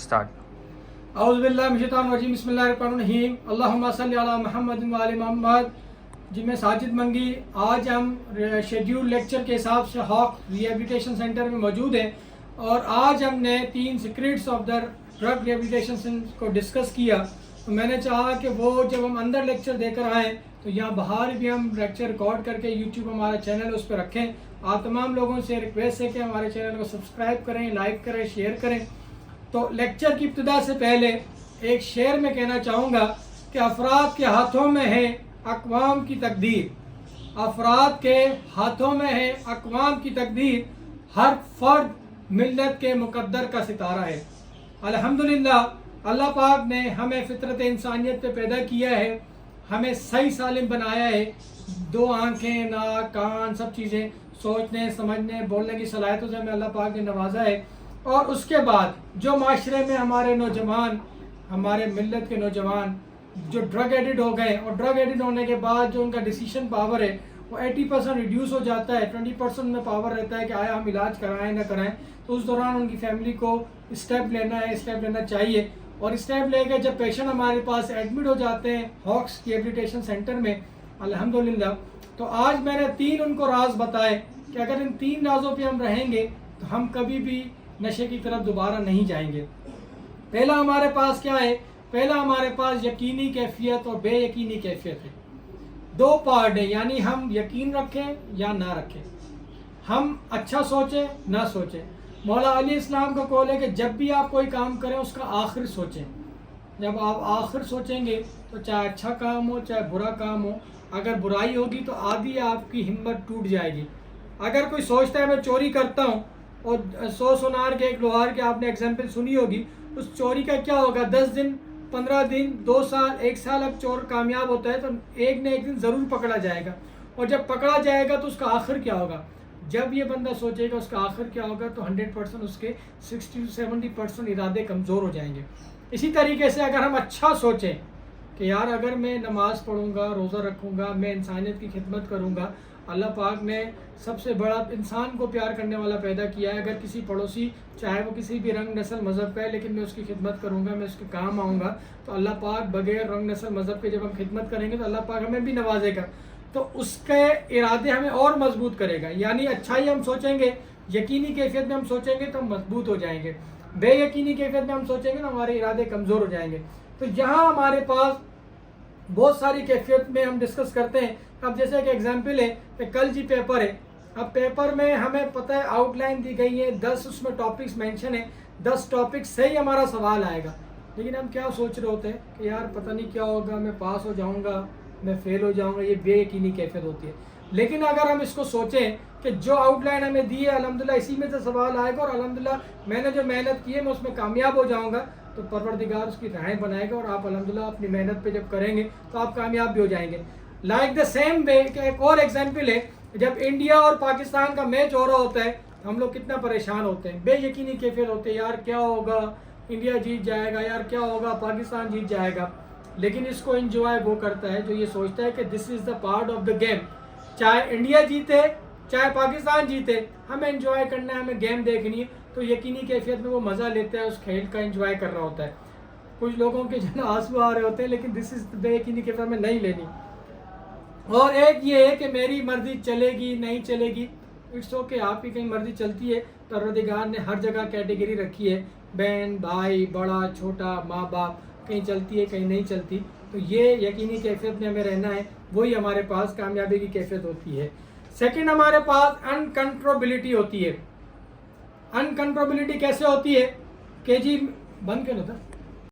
start. औज़ुबिल्लाहि मिनश्शैतानिर्रजीम बिस्मिल्लाहिर्रहमानिर्रहीम अल्लाहुम्मा सल्लि अला मुहम्मद व आलि मोहम्मद। जी मैं साजिद मंगी, आज हम शेड्यूल लेक्चर के हिसाब से हॉक रिहेबिलिटेशन सेंटर में मौजूद हैं और आज हमने 3 secrets of the drug rehabilitation को डिस्कस किया। तो मैंने चाहा कि वो जब हम अंदर लेक्चर देकर आएँ तो यहाँ बाहर भी हम लेक्चर रिकॉर्ड करके यूट्यूब हमारा चैनल उस पर रखें। आप तमाम लोगों से रिक्वेस्ट है कि हमारे चैनल को सब्सक्राइब करें, लाइक करें, शेयर करें। तो लेक्चर की इब्तिदा से पहले एक शेर में कहना चाहूँगा कि अफराद के हाथों में है अक़वाम की तकदीर। अफराद के हाथों में है अक़वाम की तकदीर, हर फर्द मिल्लत के मुक़द्दर का सितारा है। अल्हम्दुलिल्लाह अल्लाह पाक ने हमें फ़ितरत इंसानियत पे पैदा किया है, हमें सही सालिम बनाया है। 2 आँखें, नाक, कान, सब चीज़ें, सोचने, समझने, बोलने की सलाहियतों से हमें अल्लाह पाक ने नवाजा है। और उसके बाद जो माशरे में हमारे नौजवान, हमारे मिल्लत के नौजवान जो ड्रग एडिक्ट हो गए और ड्रग एडिक्ट होने के बाद जो उनका डिसीजन पावर है वो 80% रिड्यूस हो जाता है, 20% में पावर रहता है कि आया हम इलाज कराएं ना कराएं। तो उस दौरान उनकी फैमिली को स्टेप लेना है, स्टेप लेना चाहिए। और स्टेप लेकर जब पेशेंट हमारे पास एडमिट हो जाते हैं हॉक्स रिहेबिलिटेशन सेंटर में अल्हम्दुलिल्लाह, तो आज मैंने 3 उनको राज बताए कि अगर इन 3 राजों पे हम रहेंगे तो हम कभी भी नशे की तरफ दोबारा नहीं जाएंगे। पहला हमारे पास क्या है? पहला हमारे पास यकीनी कैफियत और बेयकीनी कैफियत है। 2 पार्ट है, यानी हम यकीन रखें या ना रखें, हम अच्छा सोचें ना सोचें। मौला अली इस्लाम का कौल है कि जब भी आप कोई काम करें उसका आखिर सोचें। जब आप आखिर सोचेंगे तो चाहे अच्छा काम हो चाहे बुरा काम हो, अगर बुराई होगी तो आधी आपकी हिम्मत टूट जाएगी। अगर कोई सोचता है मैं चोरी करता हूँ और 100 सोनार के 1 लोहार के आपने एग्जाम्पल सुनी होगी, उस चोरी का क्या होगा? 10 दिन, 15 दिन, 2 साल, 1 साल अब चोर कामयाब होता है तो एक न एक दिन ज़रूर पकड़ा जाएगा। और जब पकड़ा जाएगा तो उसका आखिर क्या होगा? जब ये बंदा सोचेगा उसका आखिर क्या होगा तो 100% उसके 60 से 70% इरादे कमज़ोर हो जाएंगे। इसी तरीके से अगर हम अच्छा सोचें कि यार अगर मैं नमाज़ पढ़ूँगा, रोज़ा रखूँगा, मैं इंसानियत की खिदमत करूँगा, अल्लाह पाक ने सबसे बड़ा इंसान को प्यार करने वाला पैदा किया है। अगर किसी पड़ोसी, चाहे वो किसी भी रंग नस्ल मज़हब का है, लेकिन मैं उसकी खिदमत करूँगा, मैं उसके काम आऊँगा, तो अल्लाह पाक बग़ैर रंग नस्ल मज़हब के जब हम खिदमत करेंगे तो अल्लाह पाक हमें भी नवाजेगा। तो उसके इरादे हमें और मजबूत करेगा। यानी अच्छाई हम सोचेंगे, यकीनी कैफियत में हम सोचेंगे तो हम मजबूत हो जाएंगे, बेयकीनी कैफियत में हम सोचेंगे तो हमारे इरादे कमज़ोर हो जाएंगे। तो यहाँ हमारे पास बहुत सारी कैफियत में हम डिस्कस करते हैं। अब जैसे कि एग्जांपल है कि कल जी पेपर है, अब पेपर में हमें पता है आउटलाइन दी गई है, 10 उसमें टॉपिक्स मेंशन है, 10 टॉपिक से ही हमारा सवाल आएगा। लेकिन हम क्या सोच रहे होते हैं कि यार पता नहीं क्या होगा, मैं पास हो जाऊंगा, मैं फेल हो जाऊंगा। ये बेयकीनी कैफियत होती है। लेकिन अगर हम इसको सोचें कि जो आउटलाइन हमें दी है अल्हम्दुलिल्लाह इसी में से सवाल आएगा और अल्हम्दुलिल्लाह मैंने जो मेहनत की है मैं उसमें कामयाब हो जाऊँगा, तो परवरदिगार उसकी राहें बनाएगा और आप अल्हम्दुलिल्लाह अपनी मेहनत पे जब करेंगे तो आप कामयाब भी हो जाएंगे। लाइक द सेम वे एक और एग्जांपल है, जब इंडिया और पाकिस्तान का मैच हो रहा होता है हम लोग कितना परेशान होते हैं, बेयकीनी कैफियत होते हैं, यार क्या होगा, इंडिया जीत जाएगा, यार क्या होगा, पाकिस्तान जीत जाएगा। लेकिन इसको एंजॉय वो करता है जो ये सोचता है कि this is the part of the game. चाहे इंडिया जीते चाहे पाकिस्तान जीते, हमें एंजॉय करना है, हमें गेम देखनी है। तो यकीनी कैफियत में वो मज़ा लेता है, उस खेल का एंजॉय कर रहा होता है। कुछ लोगों के जो आंसू आ रहे होते हैं, लेकिन दिस इज़ बेयकीनी कैफियत में नहीं लेनी। और एक ये है कि मेरी मर्जी चलेगी नहीं चलेगी, इट्स ओके, आपकी कहीं मर्जी चलती है। परवरदिगार ने हर जगह कैटेगरी रखी है, बहन भाई, बड़ा छोटा, माँ बाप, कहीं चलती है कहीं नहीं चलती। तो ये यकीनी कैफियत में हमें रहना है, वही हमारे पास कामयाबी की कैफियत होती है। सेकंड हमारे पास अनकंट्रोलेबिलिटी होती है। अनकंट्रोलेबिलिटी कैसे होती है कि जी बंद कर लो था